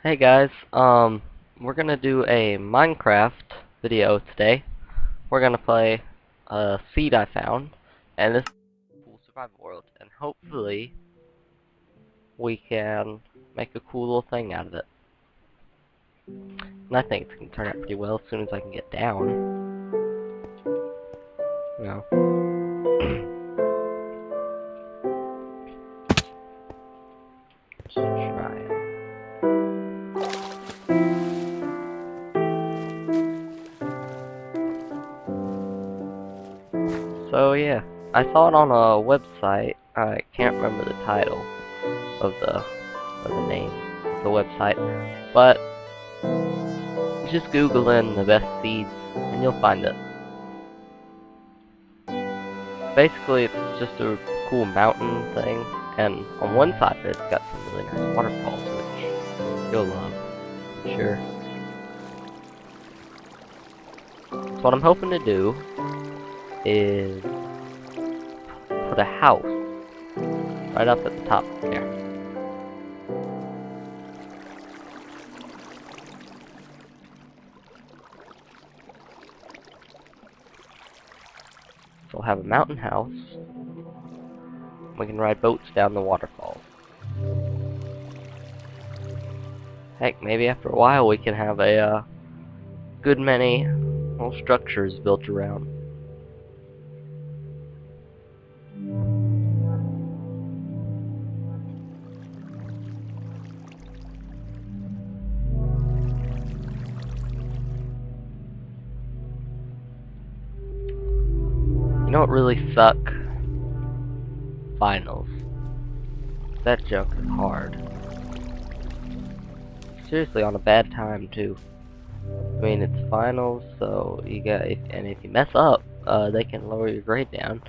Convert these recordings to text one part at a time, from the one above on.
Hey guys, we're gonna do a Minecraft video today. We're gonna play a seed I found, and this is a cool survival world, and hopefully we can make a cool little thing out of it. And I think it's gonna turn out pretty well as soon as I can get down. You know. Let's try it. So yeah, I saw it on a website. I can't remember the title of the name of the website, but just Google in the best seeds and you'll find it. Basically, it's just a cool mountain thing, and on one side of it, it's got some really nice waterfalls, which you'll love, I'm sure. So what I'm hoping to do is put a house right up at the top there. So we'll have a mountain house. We can ride boats down the waterfalls. Heck, maybe after a while we can have a good many little structures built around. You know what really suck? Finals. That junk is hard. Seriously, on a bad time too. I mean, it's finals, so you got. If you mess up, they can lower your grade down.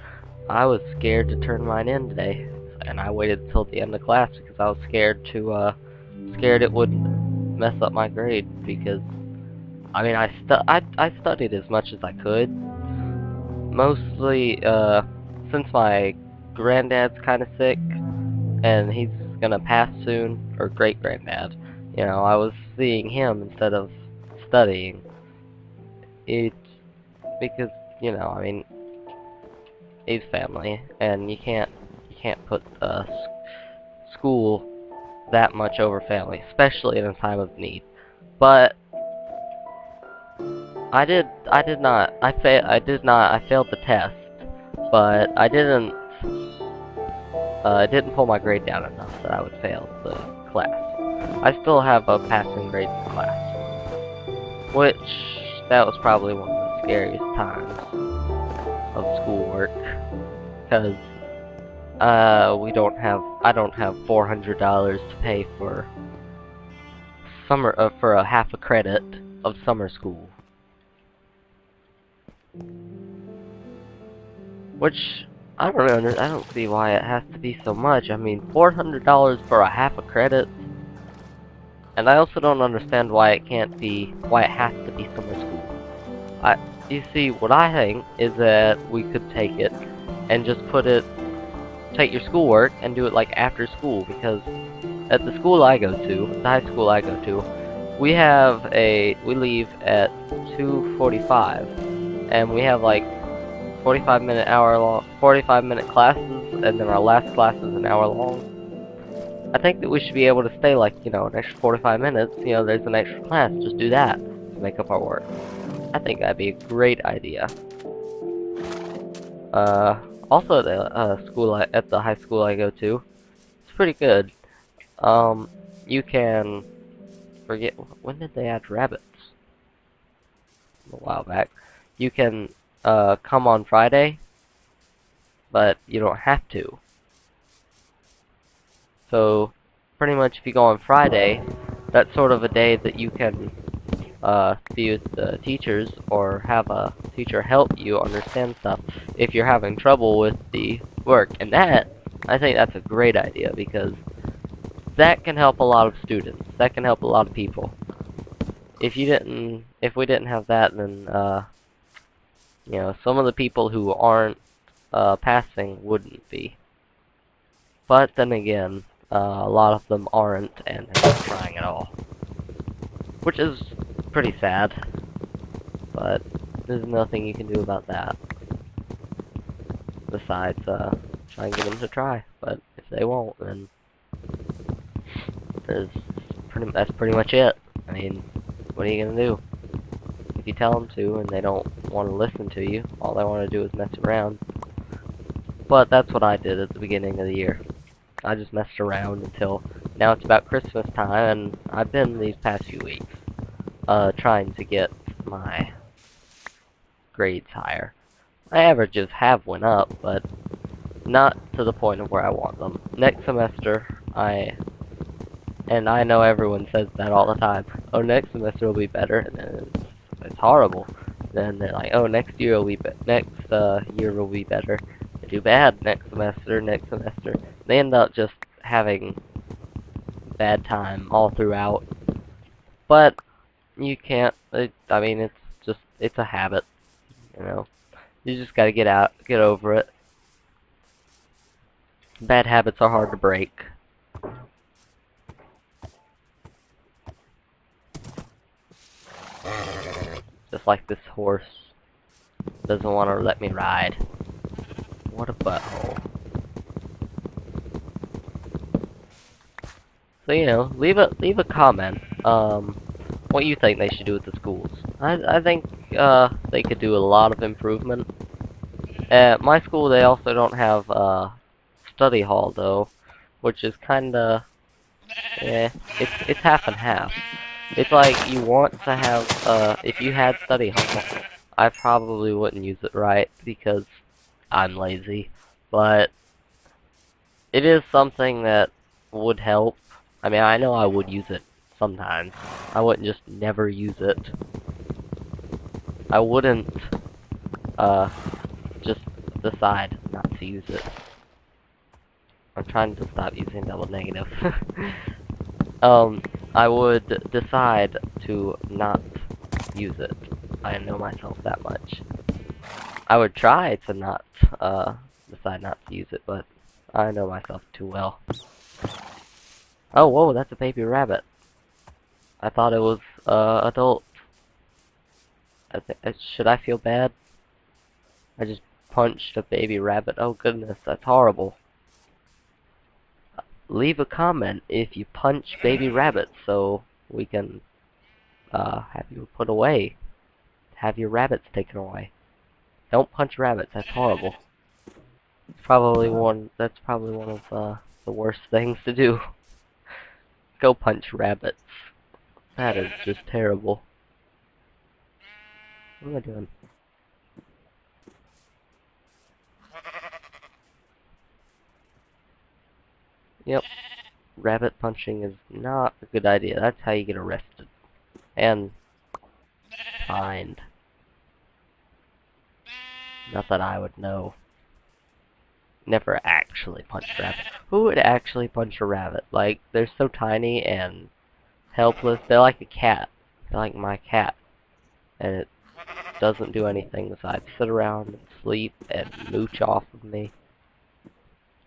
I was scared to turn mine in today, and I waited until the end of class because I was scared it would mess up my grade. Because I mean, I studied as much as I could. Mostly, since my granddad's kind of sick, and he's gonna pass soon, or great granddad. You know, I was seeing him instead of studying. It's because, you know, I mean, he's family, and you can't put school that much over family, especially in a time of need. But I failed the test, but I didn't pull my grade down enough that I would fail the class. I still have a passing grade in class, which that was probably one of the scariest times of schoolwork, because I don't have $400 to pay for for a half a credit of summer school. Which, I don't see why it has to be so much. I mean, $400 for a half a credit. And I also don't understand why it has to be summer school. You see, what I think is that we could take it and just take your schoolwork and do it like after school, because at the school I go to, the high school I go to, we leave at 2:45, and we have like 45 minute classes, and then our last class is an hour long. I think that we should be able to stay like, you know, an extra 45 minutes, you know, there's an extra class, just do that to make up our work. I think that'd be a great idea. Also at the high school I go to, it's pretty good. You can forget, when did they add rabbits? A while back. You can come on Friday, but you don't have to. So, pretty much if you go on Friday, that's sort of a day that you can be with the teachers, or have a teacher help you understand stuff if you're having trouble with the work. And I think that's a great idea, because that can help a lot of students. That can help a lot of people. If we didn't have that, then you know, some of the people who aren't passing wouldn't be. But then again, a lot of them aren't, and they're not trying at all. which is pretty sad, but there's nothing you can do about that. Besides, try and get them to try, but if they won't, then that's pretty much it. I mean, what are you gonna do? If you tell them to, and they don't want to listen to you, all they want to do is mess around. But that's what I did at the beginning of the year. I just messed around until now it's about Christmas time, and I've been these past few weeks, trying to get my grades higher. My averages have went up, but not to the point of where I want them. Next semester, and I know everyone says that all the time, oh, next semester will be better, and then it's horrible. Then they're like, oh, next year will be better. They do bad next semester. They end up just having bad time all throughout. But you can't. I mean, it's a habit. You know, you just gotta get over it. Bad habits are hard to break. Just like this horse doesn't want to let me ride. What a butthole. So, you know, leave a comment, what you think they should do with the schools. I think, they could do a lot of improvement. At my school, they also don't have, study hall, though, which is kinda, it's half and half. It's like, you want to have, if you had study hall, I probably wouldn't use it right, because I'm lazy, but it is something that would help. I mean, I know I would use it sometimes. I wouldn't just never use it. I wouldn't, just decide not to use it. I'm trying to stop using double negative. I would decide to not use it. I know myself that much. I would try to not, decide not to use it, but I know myself too well. Oh, whoa, that's a baby rabbit. I thought it was, adult. Should I feel bad? I just punched a baby rabbit. Oh, goodness, that's horrible. Leave a comment if you punch baby rabbits so we can, have you put away. Have your rabbits taken away. Don't punch rabbits, that's horrible. That's probably one of, the worst things to do. Go punch rabbits. That is just terrible. What am I doing? Yep. Rabbit punching is not a good idea. That's how you get arrested. And fined. Not that I would know. Never actually punched a rabbit. Who would actually punch a rabbit? Like, they're so tiny and helpless. They're like a cat. They're like my cat. And it doesn't do anything besides sit around and sleep and mooch off of me.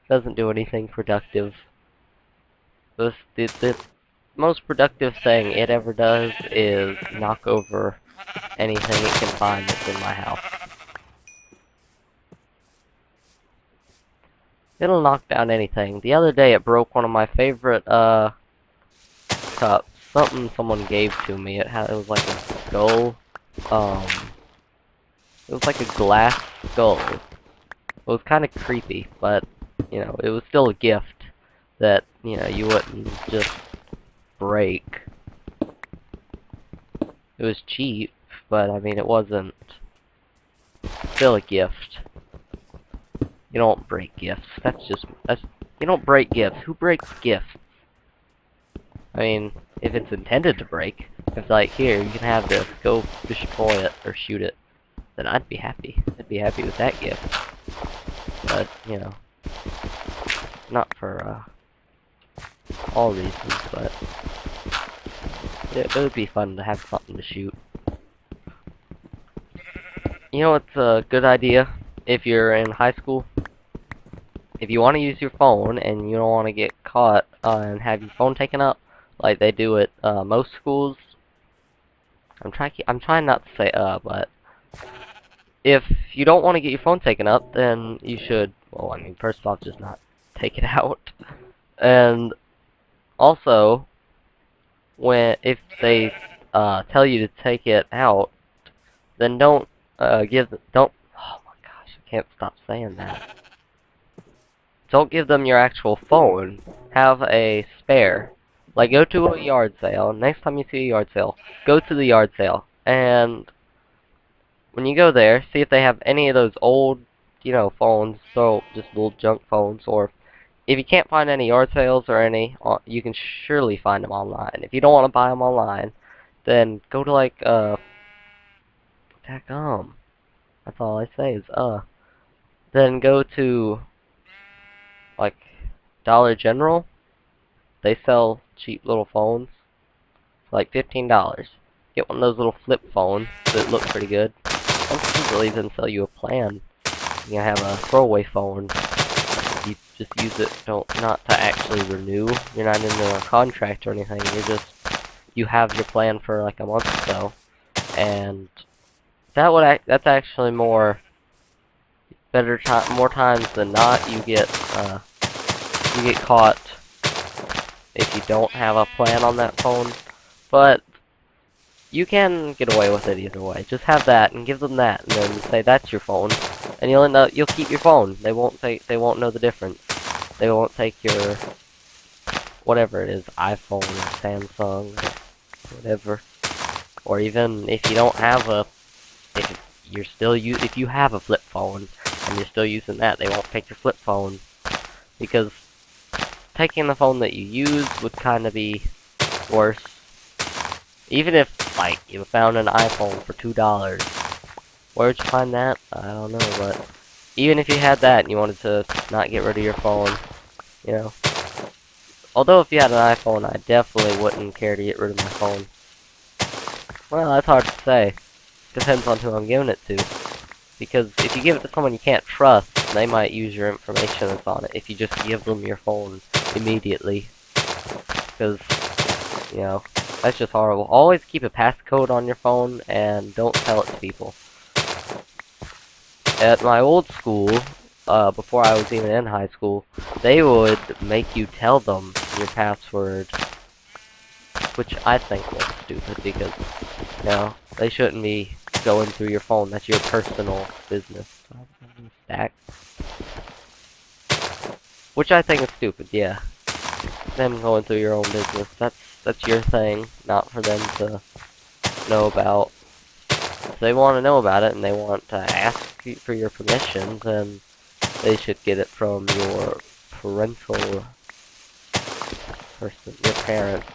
Doesn't do anything productive. The most productive thing it ever does is knock over anything it can find that's in my house. It'll knock down anything. The other day it broke one of my favorite, cups. Something someone gave to me. It was like a skull. It was like a glass skull. It was kind of creepy, but, you know, it was still a gift that, you know, you wouldn't just break. It was cheap, but, I mean, it wasn't still a gift. You don't break gifts. You don't break gifts. Who breaks gifts? I mean, if it's intended to break, if it's like, here, you can have this, go destroy it, or shoot it, then I'd be happy. I'd be happy with that gift. But, you know, not for, all reasons, but it would be fun to have something to shoot. You know what's a good idea if you're in high school? If you want to use your phone and you don't want to get caught and have your phone taken up, like they do at most schools, I'm trying not to say but if you don't want to get your phone taken up, then you should, well, I mean, first off, just not take it out. And also, if they tell you to take it out, then don't oh my gosh, I can't stop saying that. Don't give them your actual phone. Have a spare. Like, go to a yard sale. Next time you see a yard sale, go to the yard sale. And when you go there, see if they have any of those old, phones. So, just little junk phones. Or, if you can't find any yard sales or any, you can surely find them online. If you don't want to buy them online, then go to, like, Tacom. That's all I say is, Then go to, like, Dollar General. They sell cheap little phones, for like $15. Get one of those little flip phones that look pretty good. Some people will even sell you a plan. You have a throwaway phone. You just use it, not to actually renew. You're not into a contract or anything. You have your plan for like a month or so, and that's actually more times than not you get caught if you don't have a plan on that phone. But you can get away with it either way. Just have that and give them that, and then say that's your phone, and you'll keep your phone. They won't know the difference. They won't take your whatever it is, iPhone or Samsung or whatever. Or even if you don't have if you have a flip phone and you're still using that, they won't take your flip phone, because taking the phone that you use would kind of be worse. Even if, like, you found an iPhone for $2, where'd you find that? I don't know, but even if you had that and you wanted to not get rid of your phone, Although if you had an iPhone, I definitely wouldn't care to get rid of my phone. Well, that's hard to say. Depends on who I'm giving it to. Because if you give it to someone you can't trust, they might use your information that's on it if you just give them your phone immediately. Because, that's just horrible. Always keep a passcode on your phone and don't tell it to people. At my old school, before I was even in high school, they would make you tell them your password, which I think was stupid because, they shouldn't be going through your phone. That's your personal business. Stack. Which I think is stupid, yeah. Them going through your own business, that's your thing, not for them to know about. If they want to know about it and they want to ask you for your permission, then they should get it from your parental person, your parent,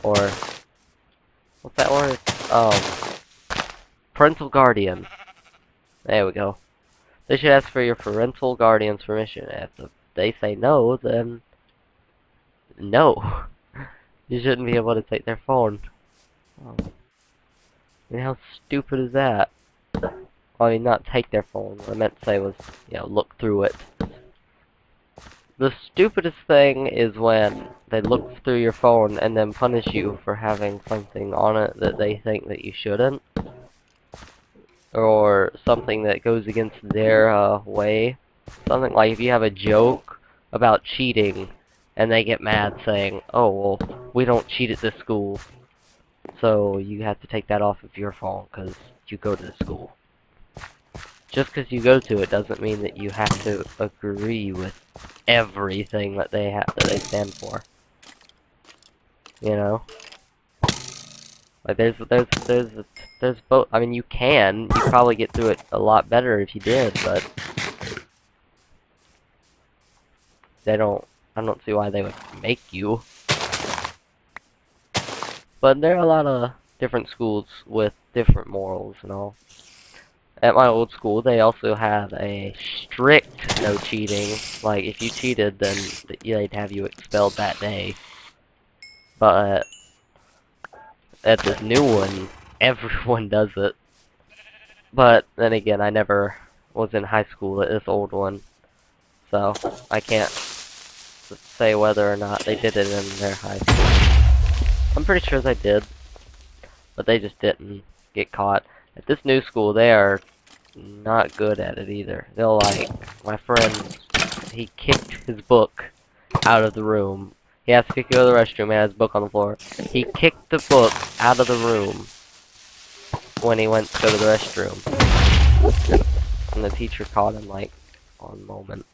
or what's that word? Parental guardian. There we go. They should ask for your parental guardian's permission. If they say no, then no. You shouldn't be able to take their phone. I mean, how stupid is that? I mean, not take their phone. What I meant to say was, look through it. The stupidest thing is when they look through your phone and then punish you for having something on it that they think that you shouldn't. Or something that goes against their way. Something like if you have a joke about cheating and they get mad saying, oh, well, we don't cheat at this school, so you have to take that off of your phone because you go to the school. Just because you go to it doesn't mean that you have to agree with everything that they stand for. Like there's both. I mean, you probably get through it a lot better if you did, but I don't see why they would make you. But there are a lot of different schools with different morals and all. At my old school, they also have a strict no cheating. Like, if you cheated, then they'd have you expelled that day. But at this new one, everyone does it. But then again, I never was in high school at this old one, so I can't say whether or not they did it in their high school. I'm pretty sure they did. but they just didn't get caught. At this new school, they are not good at it either. They'll like, my friend, he kicked his book out of the room. He has to go to the restroom, he had his book on the floor. He kicked the book out of the room when he went to go to the restroom. And the teacher caught him like one moment.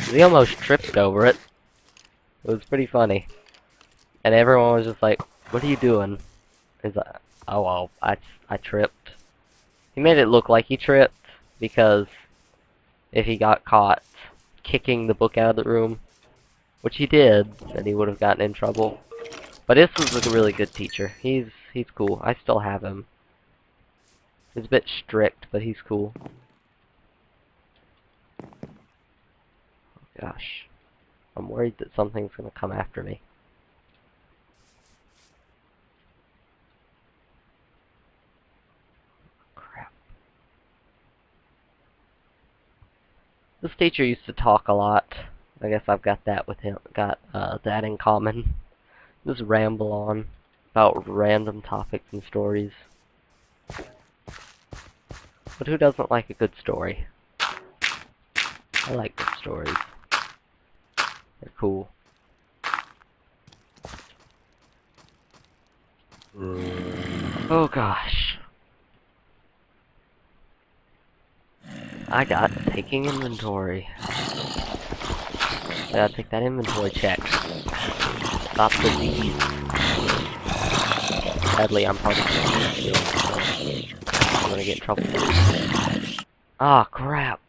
He almost tripped over it. It was pretty funny. And everyone was just like, "What are you doing?" He's like, "Oh well, I tripped." He made it look like he tripped because if he got caught kicking the book out of the room, which he did, then he would have gotten in trouble. But this was a really good teacher. He's cool. I still have him. He's a bit strict, but he's cool. Gosh. I'm worried that something's gonna come after me. Crap. This teacher used to talk a lot. I guess I've got that with him. Got that in common. Just ramble on about random topics and stories. But who doesn't like a good story? I like good stories. They're cool. Oh gosh. I got taking inventory. I gotta take that inventory check. Stop the disease. Sadly, I'm part of the disease, so I'm gonna get in trouble. Ah, crap.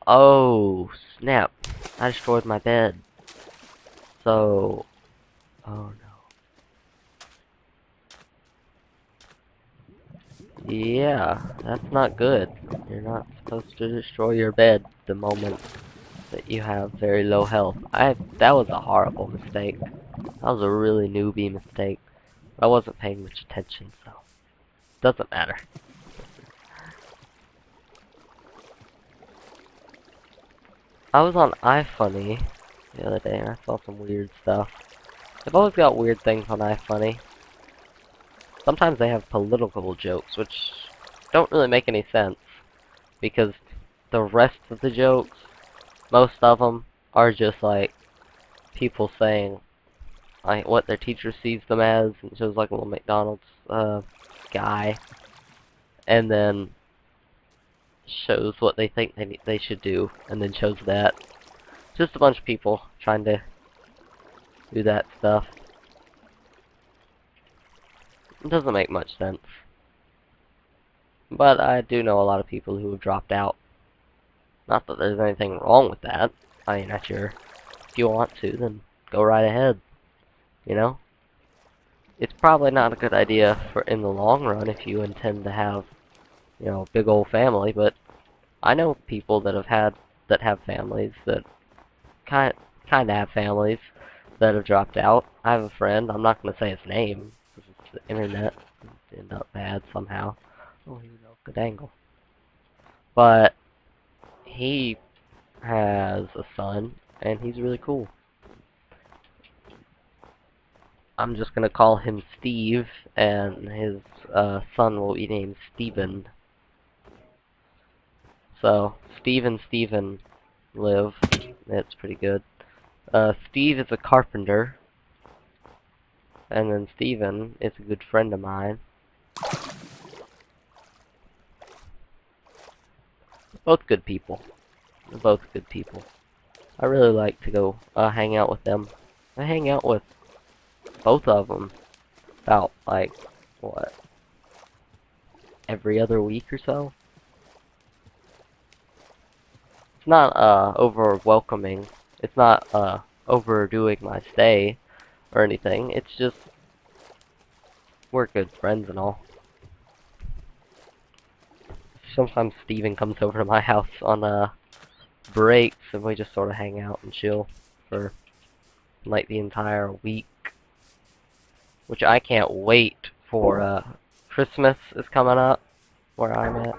Oh, snap. I destroyed my bed. So... Oh, no. Yeah, that's not good. You're not supposed to destroy your bed the moment that you have very low health. That was a horrible mistake. That was a really newbie mistake. I wasn't paying much attention, so... Doesn't matter. I was on iFunny the other day and I saw some weird stuff. They've always got weird things on iFunny. Sometimes they have political jokes, which don't really make any sense. Because the rest of the jokes, most of them, are just like people saying like what their teacher sees them as, and shows like a little McDonald's guy, and then shows what they think they should do, and then shows that. Just a bunch of people trying to do that stuff. It doesn't make much sense. But I do know a lot of people who have dropped out. Not that there's anything wrong with that. I mean, if you want to, then go right ahead. You know? It's probably not a good idea for in the long run if you intend to have, you know, a big old family, but I know people that have families that kind of have families that have dropped out. I have a friend, I'm not going to say his name, because it's the internet. It ended up bad somehow. Oh, here we go. Good angle. But he has a son, and he's really cool. I'm just going to call him Steve, and his son will be named Steven. So, Steve and Steven live. It's pretty good. Steve is a carpenter. And then Steven is a good friend of mine. Both good people. They're both good people. I really like to go hang out with them. I hang out with both of them about, like, what, every other week or so? It's not over welcoming. It's not overdoing my stay or anything. It's just we're good friends and all. Sometimes Steven comes over to my house on breaks and we just sort of hang out and chill for like the entire week. Which I can't wait for. Christmas is coming up where I'm at.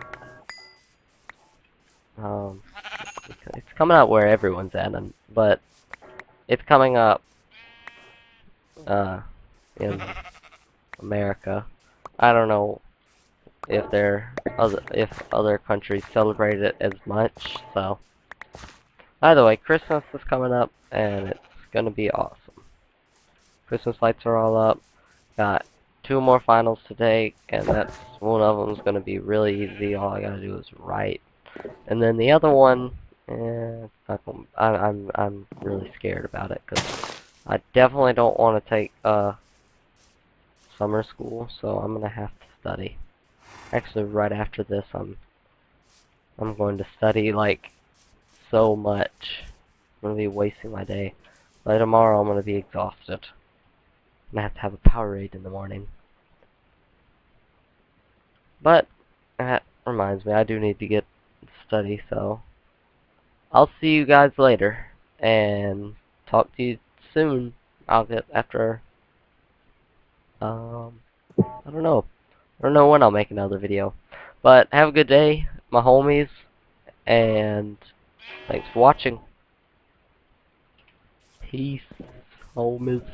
It's coming out where everyone's at, but it's coming up in America. I don't know if other countries celebrate it as much. So either way, Christmas is coming up, and it's gonna be awesome. Christmas lights are all up. Got 2 more finals today, and that's one of them is gonna be really easy. All I gotta do is write, and then the other one, it's not gonna, I'm really scared about it because I definitely don't want to take summer school, so I'm gonna have to study. Actually, right after this, I'm going to study like so much. I'm gonna be wasting my day. By tomorrow, I'm gonna be exhausted. I'm gonna have a Powerade in the morning. But that reminds me, I do need to get study, so I'll see you guys later and talk to you soon. I'll get after I don't know. I don't know when I'll make another video. But have a good day, my homies, and thanks for watching. Peace, homies.